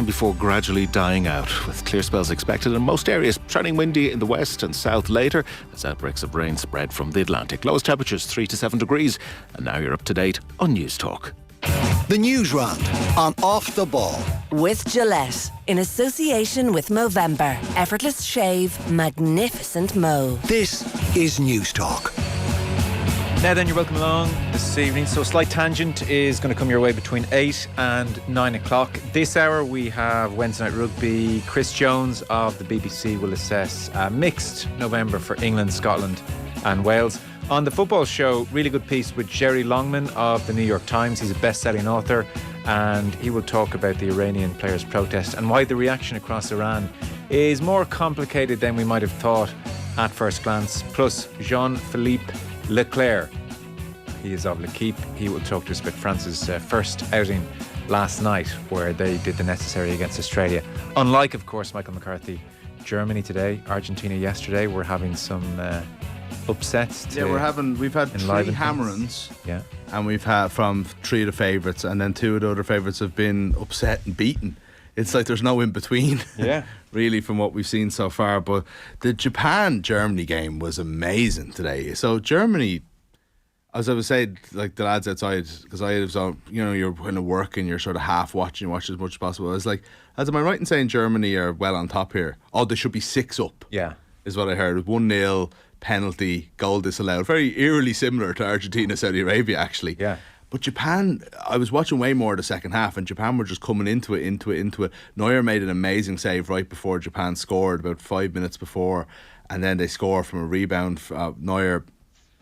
Before gradually dying out, with clear spells expected in most areas, turning windy in the west and south later as outbreaks of rain spread from the Atlantic. Lowest temperatures 3 to 7 degrees. And now you're up to date on News Talk. The Newsround on Off the Ball. With Gillette, in association with Movember. Effortless shave, magnificent mow. This is News Talk. Now then, you're welcome along this evening. So Slight Tangent is going to come your way between 8 and 9 o'clock. This hour we have Wednesday Night Rugby. Chris Jones of the BBC will assess mixed November for England, Scotland and Wales. On the football show, really good piece with Jerry Longman of the New York Times. He's a best-selling author and he will talk about the Iranian players' protest and why the reaction across Iran is more complicated than we might have thought at first glance. Plus, Jean-Philippe Leclerc, he is of L'Equipe. He will talk to us about France's first outing last night, where they did the necessary against Australia. Unlike, of course, Michael McCarthy, Germany today, Argentina yesterday. We're having some upsets. We've had three hammer-ins. Yeah, and we've had from three of the favourites, and then two of the other favourites have been upset and beaten. It's like there's no in between. Yeah. Really, from what we've seen so far. But the Japan-Germany game was amazing today. So Germany, as I was saying, like the lads outside, because I was on, you're kind of working, you're sort of half watching, watch as much as possible. I was like, am I right in saying Germany are well on top here? Oh, they should be 6 up. Yeah, is what I heard. 1-0 penalty, goal disallowed. Very eerily similar to Argentina, Saudi Arabia, actually. Yeah. But Japan, I was watching way more of the second half, and Japan were just coming into it. Neuer made an amazing save right before Japan scored, about 5 minutes before, and then they score from a rebound. Neuer,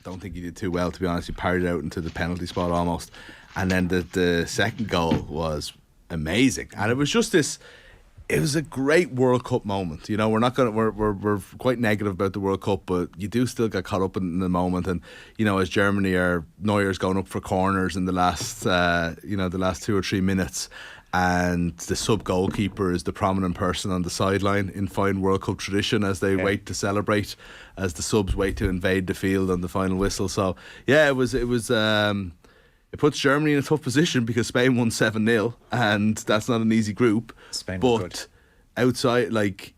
don't think he did too well, to be honest. He parried out into the penalty spot almost. And then the second goal was amazing. And it was just this... It was a great World Cup moment. We're quite negative about the World Cup, but you do still get caught up in the moment. And as Germany Neuer's going up for corners in the last the last 2 or 3 minutes, and the sub goalkeeper is the prominent person on the sideline in fine World Cup tradition as they wait to celebrate, as the subs wait to invade the field on the final whistle. So yeah, it puts Germany in a tough position because Spain won 7-0 and that's not an easy group. Spain but outside, like,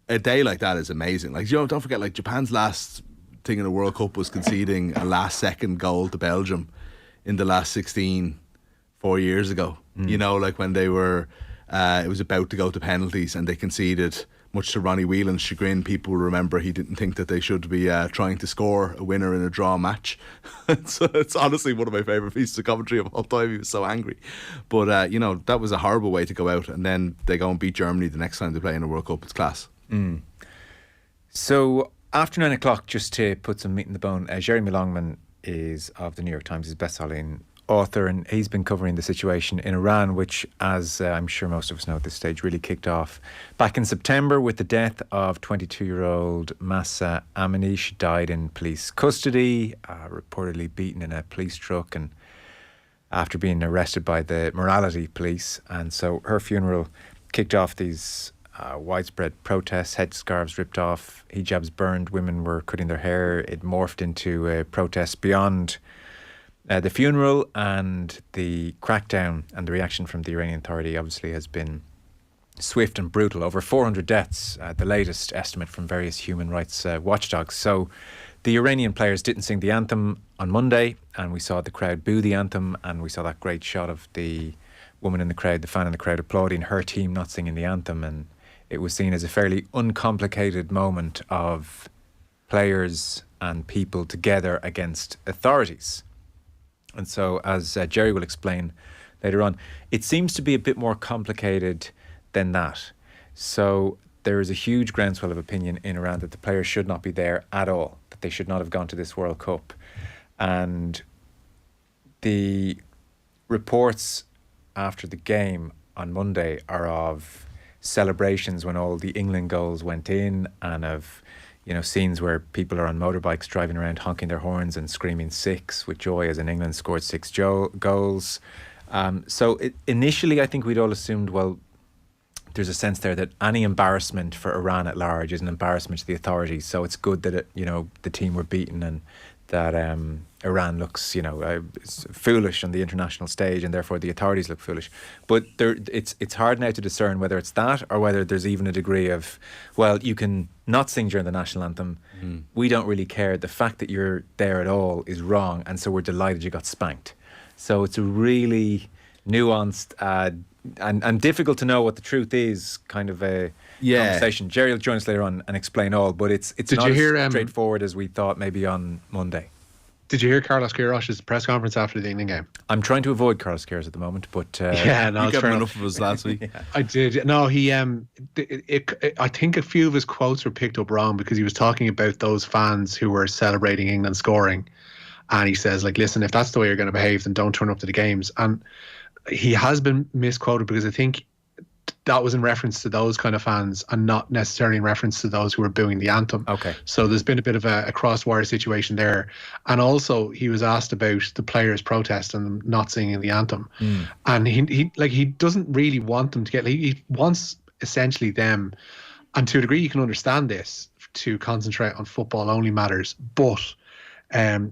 a day like that is amazing. Like, don't forget, like, Japan's last thing in the World Cup was conceding a last second goal to Belgium in the last 16 4 years ago. Like when they were it was about to go to penalties and they conceded. Much to Ronnie Whelan's chagrin, people remember he didn't think that they should be trying to score a winner in a draw match. So it's honestly one of my favourite pieces of commentary of all time. He was so angry. But, that was a horrible way to go out. And then they go and beat Germany the next time they play in a World Cup. It's class. So after 9 o'clock, just to put some meat in the bone, Jeremy Longman is of the New York Times, his best-selling author, and he's been covering the situation in Iran, which, as I'm sure most of us know at this stage, really kicked off back in September with the death of 22-year-old Mahsa Amini. She died in police custody, reportedly beaten in a police truck, and after being arrested by the morality police. And so her funeral kicked off these widespread protests, headscarves ripped off, hijabs burned, women were cutting their hair. It morphed into a protest beyond the funeral, and the crackdown and the reaction from the Iranian Authority obviously has been swift and brutal. Over 400 deaths, the latest estimate from various human rights watchdogs. So the Iranian players didn't sing the anthem on Monday, and we saw the crowd boo the anthem, and we saw that great shot of the woman in the crowd, the fan in the crowd, applauding her team not singing the anthem, and it was seen as a fairly uncomplicated moment of players and people together against authorities. And so, as Jerry will explain later on, it seems to be a bit more complicated than that. So there is a huge groundswell of opinion in Iran that the players should not be there at all, that they should not have gone to this World Cup. And the reports after the game on Monday are of celebrations when all the England goals went in, and of scenes where people are on motorbikes driving around honking their horns and screaming 6 with joy as in England scored 6 goals. So initially I think we'd all assumed, well, there's a sense there that any embarrassment for Iran at large is an embarrassment to the authorities. So it's good that the team were beaten and that Iran looks, it's foolish on the international stage, and therefore the authorities look foolish. But it's hard now to discern whether it's that or whether there's even a degree of, well, you can not sing during the national anthem. We don't really care. The fact that you're there at all is wrong, and so we're delighted you got spanked. So it's a really nuanced and difficult to know what the truth is kind of a conversation. Jerry will join us later on and explain all, but it's not as straightforward as we thought maybe on Monday. Did you hear Carlos Queiroz's press conference after the England game? I'm trying to avoid Carlos Queiroz at the moment, but you got enough of us last week. I did. No, he. I think a few of his quotes were picked up wrong because he was talking about those fans who were celebrating England scoring, and he says, like, listen, if that's the way you're going to behave, then don't turn up to the games. And he has been misquoted because I think that was in reference to those kind of fans and not necessarily in reference to those who were booing the anthem. Okay. So there's been a bit of a crosswire situation there. And also he was asked about the players' protest and them not singing the anthem. And he doesn't really want them to get, he wants essentially them, and to a degree you can understand this, to concentrate on football only matters. But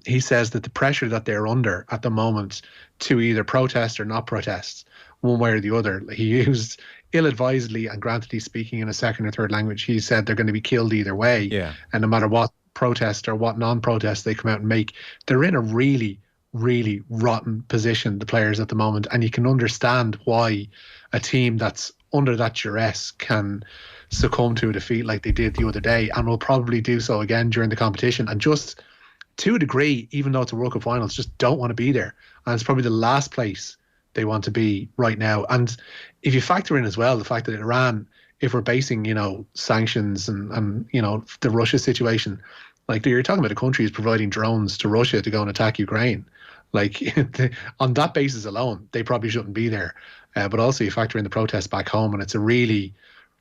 he says that the pressure that they're under at the moment to either protest or not protest, one way or the other, he used ill-advisedly, and granted he's speaking in a second or third language, he said they're going to be killed either way. Yeah. And no matter what protest or what non-protest they come out and make, they're in a really, really rotten position, the players at the moment. And you can understand why a team that's under that duress can succumb to a defeat like they did the other day, and will probably do so again during the competition. And just to a degree, even though it's a World Cup finals, just don't want to be there. And it's probably the last place they want to be right now. And if you factor in as well the fact that Iran, if we're basing, sanctions and the Russia situation, like you're talking about a country who's providing drones to Russia to go and attack Ukraine. Like on that basis alone, they probably shouldn't be there. But also you factor in the protests back home, and it's a really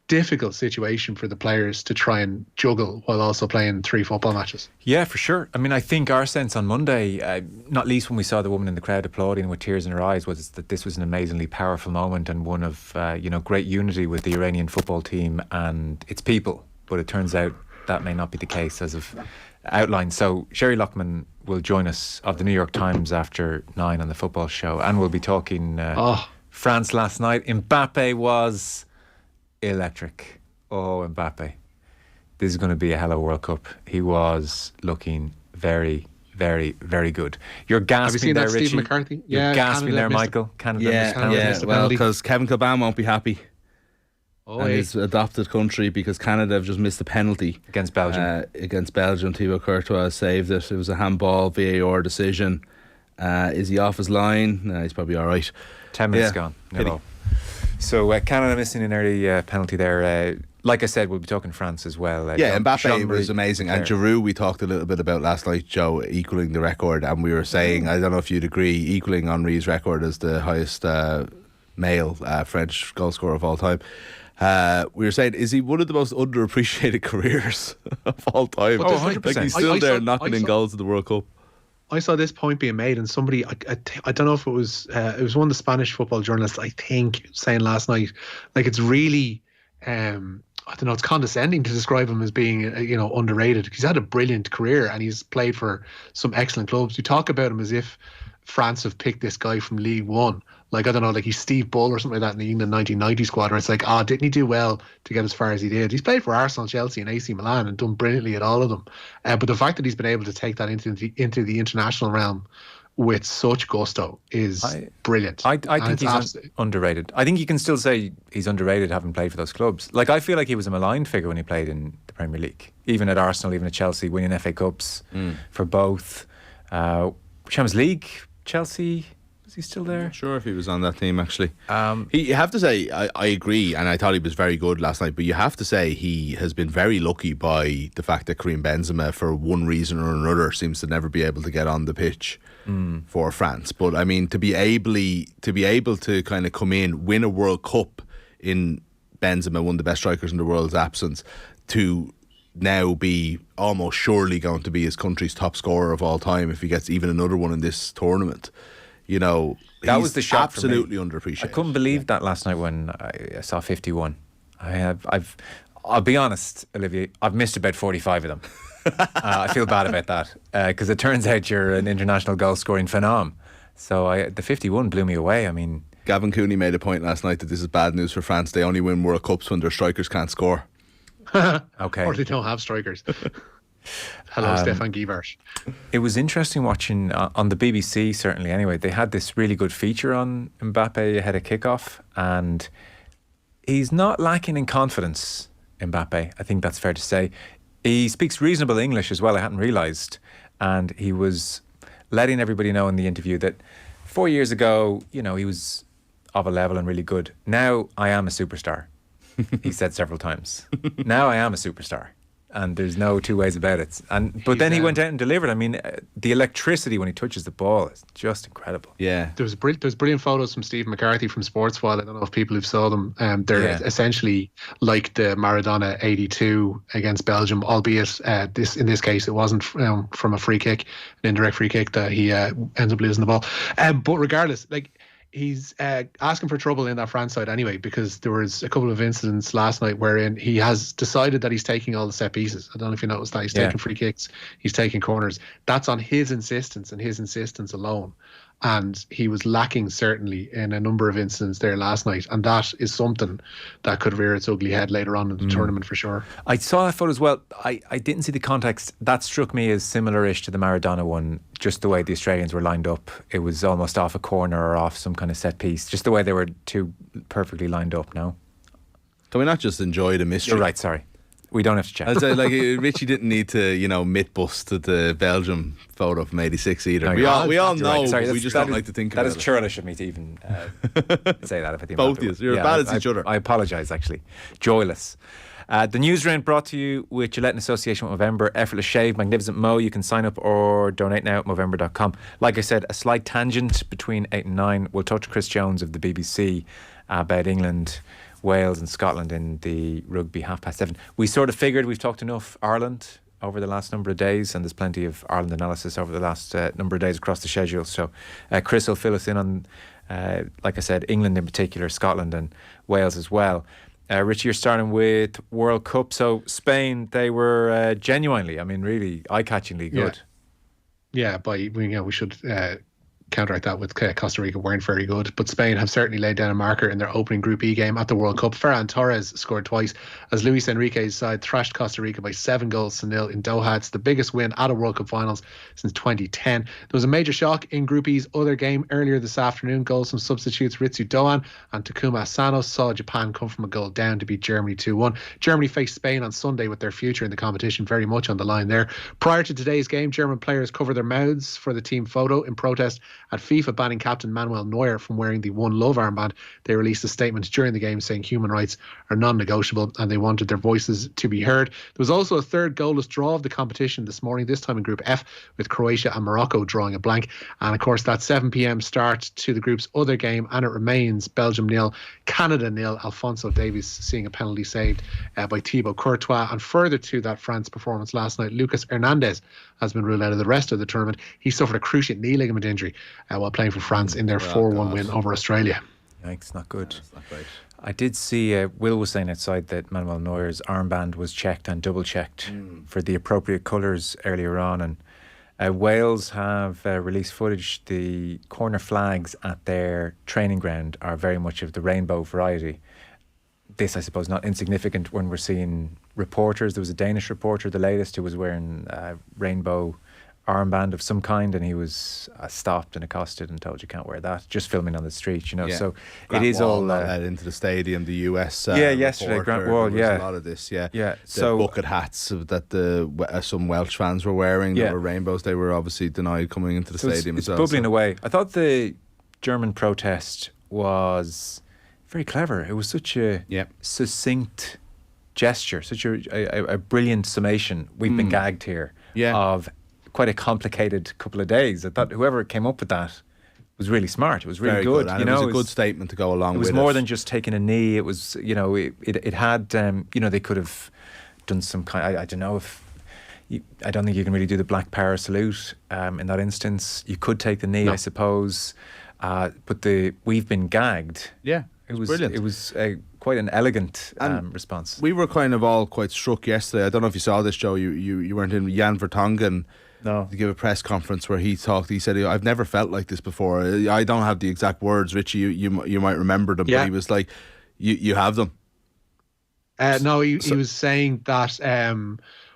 difficult situation for the players to try and juggle while also playing 3 football matches. Yeah, for sure. I mean, I think our sense on Monday, not least when we saw the woman in the crowd applauding with tears in her eyes, was that this was an amazingly powerful moment and one of great unity with the Iranian football team and its people. But it turns out that may not be the case as of outlined. So Sherry Lockman will join us of the New York Times after 9 on the football show, and we'll be talking France last night. Mbappe was electric. Oh, Mbappe. This is going to be a hell of a World Cup. He was looking very, very, very good. You're gasping there, Richie. Steve McCarthy? You're gasping there, Michael. Canada missed penalty. Well, because Kevin Kilbane won't be happy. And his adopted country, because Canada have just missed a penalty against Belgium. Thibaut Courtois saved it. It was a handball VAR decision. Is he off his line? No, he's probably all right. 10 minutes gone. No. So Canada missing an early penalty there. Like I said, we'll be talking France as well. Mbappe was amazing. And Giroud, we talked a little bit about last night, Joe, equalling the record. And we were saying, I don't know if you'd agree, equalling Henry's record as the highest male French goal scorer of all time. We were saying, is he one of the most underappreciated careers of all time? 100%. Like he's still there knocking in goals in the World Cup. I saw this point being made, and somebody, I don't know if it was one of the Spanish football journalists, I think, saying last night, like it's really, I don't know, it's condescending to describe him as being, underrated. He's had a brilliant career and he's played for some excellent clubs. You talk about him as if France have picked this guy from League One. Like, I don't know, like he's Steve Bull or something like that in the England 1990 squad, where it's like, didn't he do well to get as far as he did? He's played for Arsenal, Chelsea and AC Milan and done brilliantly at all of them. But the fact that he's been able to take that into the international realm with such gusto is brilliant. I think he's underrated. I think you can still say he's underrated having played for those clubs. Like, I feel like he was a maligned figure when he played in the Premier League, even at Arsenal, even at Chelsea, winning FA Cups for both. Champions League, Chelsea... Is he still there? I'm not sure if he was on that team, actually. You have to say, I agree, and I thought he was very good last night, but you have to say he has been very lucky by the fact that Karim Benzema, for one reason or another, seems to never be able to get on the pitch for France. But I mean, to be able to kind of come in, win a World Cup in Benzema, one of the best strikers in the world's absence, to now be almost surely going to be his country's top scorer of all time if he gets even another one in this tournament. That was the shock. Absolutely underappreciated. I couldn't believe that last night when I saw 51. I'll be honest, Olivier, I've missed about 45 of them. I feel bad about that because it turns out you're an international goal scoring phenom. So the 51 blew me away. I mean, Gavin Cooney made a point last night that this is bad news for France. They only win World Cups when their strikers can't score. okay. Or they don't have strikers. Hello, Stefan Gievers. It was interesting watching on the BBC, certainly anyway. They had this really good feature on Mbappe ahead of kickoff, and he's not lacking in confidence, Mbappe. I think that's fair to say. He speaks reasonable English as well, I hadn't realised. And he was letting everybody know in the interview that 4 years ago, he was of a level and really good. Now I am a superstar, he said several times. Now I am a superstar. And there's no two ways about it. But then he went out and delivered. I mean, the electricity when he touches the ball is just incredible. Yeah. There's brilliant photos from Steve McCarthy from Sports File. I don't know if people who saw them. They're essentially like the Maradona 82 against Belgium, albeit in this case it wasn't from a free kick, an indirect free kick that he ends up losing the ball. But regardless, he's asking for trouble in that France side anyway, because there was a couple of incidents last night wherein he has decided that he's taking all the set pieces. I don't know if you noticed that. He's taking free kicks, he's taking corners. That's on his insistence and his insistence alone. And he was lacking certainly in a number of incidents there last night. And that is something that could rear its ugly head later on in the tournament for sure. I saw that photo as well. I didn't see the context. That struck me as similar-ish to the Maradona one, just the way the Australians were lined up. It was almost off a corner or off some kind of set piece, just the way they were two perfectly lined up, no? Can we not just enjoy the mystery? You're right, sorry. We don't have to check. I'd say, Richie didn't need to, myth bust the Belgium photo from '86 either. No, we all know, right. Sorry, we just don't like to think about it. That is churlish of me to even say that about the Both of you. You're as bad as each other. I apologise, actually. Joyless. The Newsround brought to you with Gillette in association with Movember. Effortless shave, magnificent mow. You can sign up or donate now at Movember.com. Like I said, a slight tangent between 8 and 9. We'll talk to Chris Jones of the BBC about England, Wales and Scotland in the rugby 7:30. We sort of figured we've talked enough Ireland over the last number of days, and there's plenty of Ireland analysis over the last number of days across the schedule. So Chris will fill us in on, like I said, England in particular, Scotland and Wales as well. Richie, you're starting with World Cup. So Spain, they were genuinely, really eye-catchingly good. Yeah, we should counteract that with Costa Rica weren't very good, but Spain have certainly laid down a marker in their opening Group E game at the World Cup. Ferran Torres scored twice as Luis Enrique's side thrashed Costa Rica by 7-0 in Doha. It's the biggest win at a World Cup finals since 2010. There was a major shock in Group E's other game earlier this afternoon. Goals from substitutes Ritsu Doan and Takuma Asano saw Japan come from a goal down to beat Germany 2-1. Germany faced Spain on Sunday with their future in the competition very much on the line there. Prior to today's game, German players covered their mouths for the team photo in protest at FIFA banning captain Manuel Neuer from wearing the One Love armband. They released a statement during the game saying human rights are non-negotiable and they wanted their voices to be heard. There was also a third goalless draw of the competition this morning, this time in Group F, with Croatia and Morocco drawing a blank. And of course that 7 p.m. start to the group's other game, and it remains Belgium 0, Canada 0. Alphonso Davies seeing a penalty saved by Thibaut Courtois. And further to that France performance last night, Lucas Hernandez has been ruled out of the rest of the tournament. He suffered a cruciate knee ligament injury while playing for France in their 4-1 win over Australia. Yikes, not good. That's not great. I did see Will was saying outside that Manuel Neuer's armband was checked and double checked for the appropriate colours earlier on, and Wales have released footage. The corner flags at their training ground are very much of the rainbow variety. This, I suppose, not insignificant when we're seeing reporters. There was a Danish reporter, the latest, who was wearing a rainbow armband of some kind, and he was stopped and accosted and told you can't wear that, just filming on the street, so Grant it is Wall all led into the stadium, the US yesterday reporter, Grant Wall, there was a lot of this, the so bucket hats that some Welsh fans were wearing that were rainbows. They were obviously denied coming into the stadium it's as well. bubbling away. I thought the German protest was very clever. It was such a succinct gesture, such a brilliant summation. We've been gagged here of quite a complicated couple of days. I thought whoever came up with that was really smart. It was really good. And it was a good statement to go along with it. It was more than just taking a knee. It was, it had, they could have done some kind, I don't know if, I don't think you can really do the Black Power salute in that instance. You could take the knee, I suppose. But we've been gagged. Yeah, it was brilliant. It was quite an elegant response. We were kind of all quite struck yesterday. I don't know if you saw this, Joe. You weren't in. Jan Vertonghen to give a press conference where he talked. He said, "I've never felt like this before." I don't have the exact words, Richie. You might remember them, but he was like, "You have them." No, he was saying that.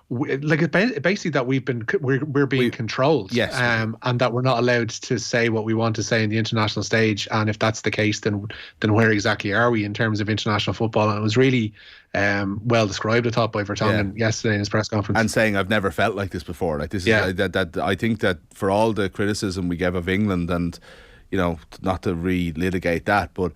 Basically that we're being controlled, yes, and that we're not allowed to say what we want to say in the international stage. And if that's the case, then where exactly are we in terms of international football? And it was really well described, I thought, by Vertonghen yesterday in his press conference, and saying, "I've never felt like this before." Like this is that I think that for all the criticism we gave of England, and not to relitigate that, but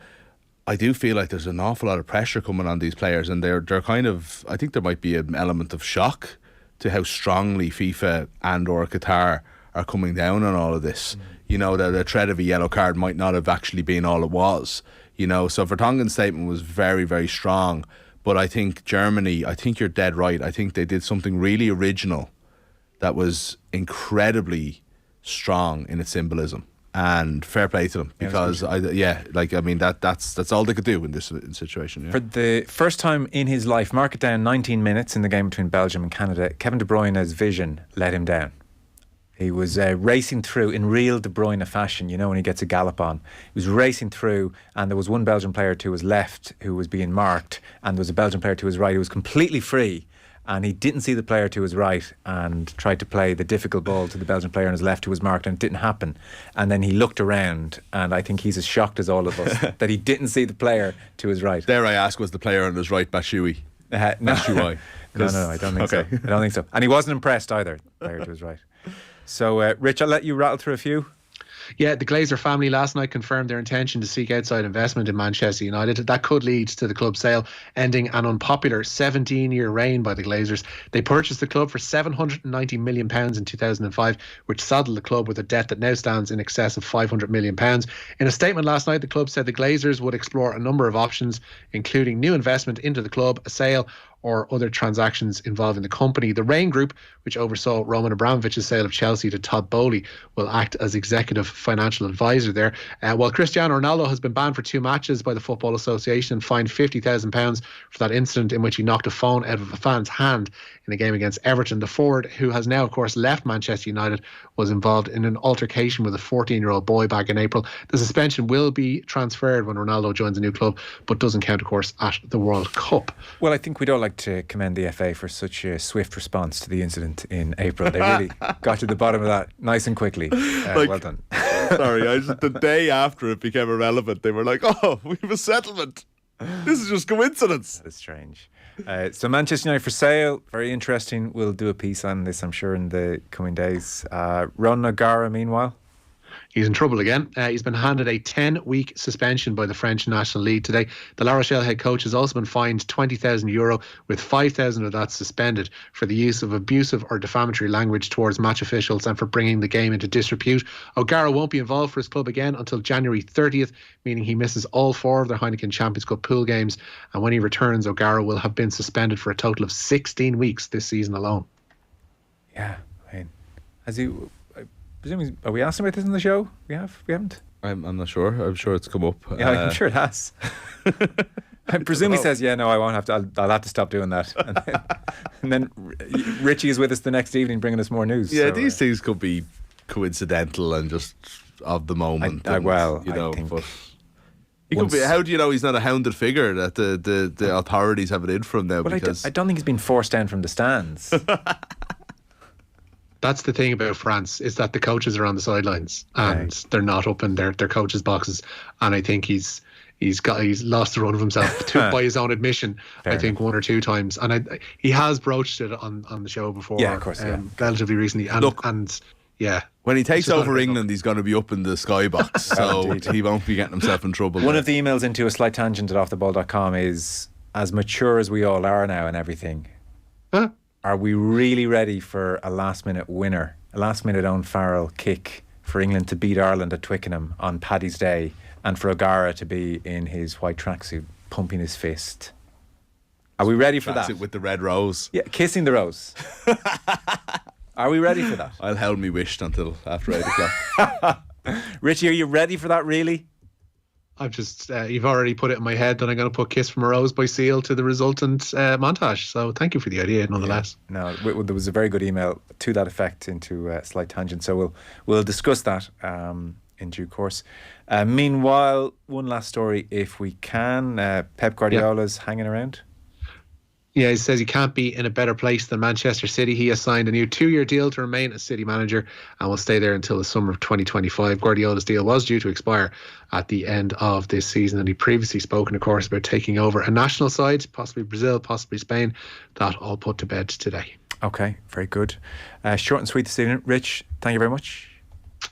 I do feel like there's an awful lot of pressure coming on these players, and they're kind of, I think there might be an element of shock to how strongly FIFA and or Qatar are coming down on all of this. That the threat of a yellow card might not have actually been all it was. So Vertonghen's statement was very, very strong. But I think Germany, I think you're dead right. I think they did something really original that was incredibly strong in its symbolism. And fair play to them, because that's all they could do in this situation. Yeah. For the first time in his life, mark it down, 19 minutes in the game between Belgium and Canada, Kevin De Bruyne's vision let him down. He was racing through in real De Bruyne fashion, when he gets a gallop on. He was racing through, and there was one Belgian player to his left who was being marked, and there was a Belgian player to his right who was completely free. And he didn't see the player to his right and tried to play the difficult ball to the Belgian player on his left who was marked, and it didn't happen. And then he looked around, and I think he's as shocked as all of us that he didn't see the player to his right. Dare I ask, was the player on his right Batshuayi? No, I don't think so. I don't think so. And he wasn't impressed either, the player to his right. So, Rich, I'll let you rattle through a few. Yeah, the Glazer family last night confirmed their intention to seek outside investment in Manchester United. That could lead to the club sale, ending an unpopular 17-year reign by the Glazers. They purchased the club for £790 million in 2005, which saddled the club with a debt that now stands in excess of £500 million. In a statement last night, the club said the Glazers would explore a number of options, including new investment into the club, a sale, or other transactions involving the company. The Rain Group, which oversaw Roman Abramovich's sale of Chelsea to Todd Bowley, will act as executive financial advisor there. While Cristiano Ronaldo has been banned for 2 matches by the Football Association and fined £50,000 for that incident in which he knocked a phone out of a fan's hand in a game against Everton, the forward, who has now, of course, left Manchester United, was involved in an altercation with a 14-year-old boy back in April. The suspension will be transferred when Ronaldo joins a new club, but doesn't count, of course, at the World Cup. Well, I think we'd all like to commend the FA for such a swift response to the incident in April. They really got to the bottom of that nice and quickly. Well done. Sorry, the day after it became irrelevant, they were like, "Oh, we have a settlement. This is just coincidence." That is strange. So Manchester United for sale, very interesting. We'll do a piece on this, I'm sure, in the coming days. Ron O'Gara, meanwhile, he's in trouble again. He's been handed a 10-week suspension by the French National League today. The La Rochelle head coach has also been fined €20,000, with 5,000 of that suspended for the use of abusive or defamatory language towards match officials and for bringing the game into disrepute. O'Gara won't be involved for his club again until January 30th, meaning he misses all 4 of their Heineken Champions Cup pool games. And when he returns, O'Gara will have been suspended for a total of 16 weeks this season alone. Yeah, I mean, has he... Presumably, are we asking about this in the show? We haven't? I'm not sure. I'm sure it's come up. Yeah, I'm sure it has. I presume he says, "Yeah, no, I won't have to. I'll have to stop doing that." And then Richie is with us the next evening, bringing us more news. Yeah, so, these things could be coincidental and just of the moment. I think. But he could be. How do you know he's not a hounded figure that the authorities have it in from now? Well, because I don't think he's been forced down from the stands. That's the thing about France, is that the coaches are on the sidelines and they're not up in their coaches' boxes. And I think he's lost the run of himself by his own admission. Fair I think enough. 1 or 2 times, and he has broached it on the show before. Yeah, of course, relatively recently. And look, when he takes over England, he's going to be up in the skybox, so he won't be getting himself in trouble. One of the emails into a slight tangent at offtheball.com is, as mature as we all are now and everything. Huh? Are we really ready for a last-minute winner, a last-minute Owen Farrell kick for England to beat Ireland at Twickenham on Paddy's Day, and for O'Gara to be in his white tracksuit pumping his fist? Are we ready for that? With the red rose. Yeah, kissing the rose. Are we ready for that? I'll hold me wished until after 8 o'clock. Richie, are you ready for that, really? I've just, you've already put it in my head that I'm going to put Kiss from a Rose by Seal to the resultant montage. So thank you for the idea, nonetheless. No, there was a very good email to that effect into a slight tangent. So we'll discuss that in due course. Meanwhile, one last story, if we can. Pep Guardiola's hanging around. Yeah, he says he can't be in a better place than Manchester City. He has signed a new 2-year deal to remain as City manager and will stay there until the summer of 2025. Guardiola's deal was due to expire at the end of this season, and he previously spoken, of course, about taking over a national side, possibly Brazil, possibly Spain. That all put to bed today. Okay, very good. Short and sweet this evening. Rich, thank you very much.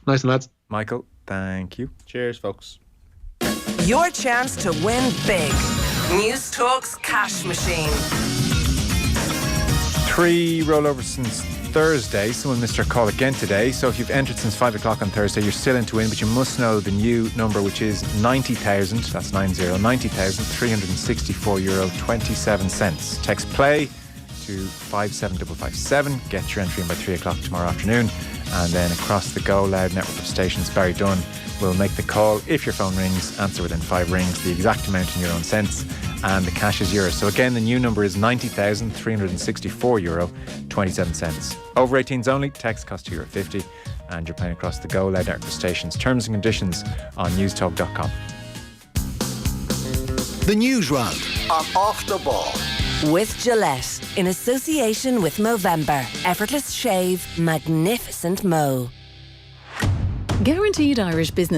Nice and lads. Michael, thank you. Cheers, folks. Your chance to win big. News Talk's cash machine. 3 rollovers since Thursday. Someone missed their call again today. So if you've entered since 5 o'clock on Thursday, you're still in to win, but you must know the new number, which is 90,000. That's 90,364 euro 27 cents. Text play to 57557. Get your entry in by 3 o'clock tomorrow afternoon. And then across the Go Loud network of stations, Barry Dunn will make the call. If your phone rings, answer within 5 rings, the exact amount in euro and cents, and the cash is yours. So again, the new number is 90,364 euro 27 cents. Over 18s only, text cost €2.50, and you're playing across the Go Loud network of stations. Terms and conditions on newstalk.com. The News Round on Off the Ball. With Gillette, in association with Movember. Effortless shave, magnificent mo. Guaranteed Irish Business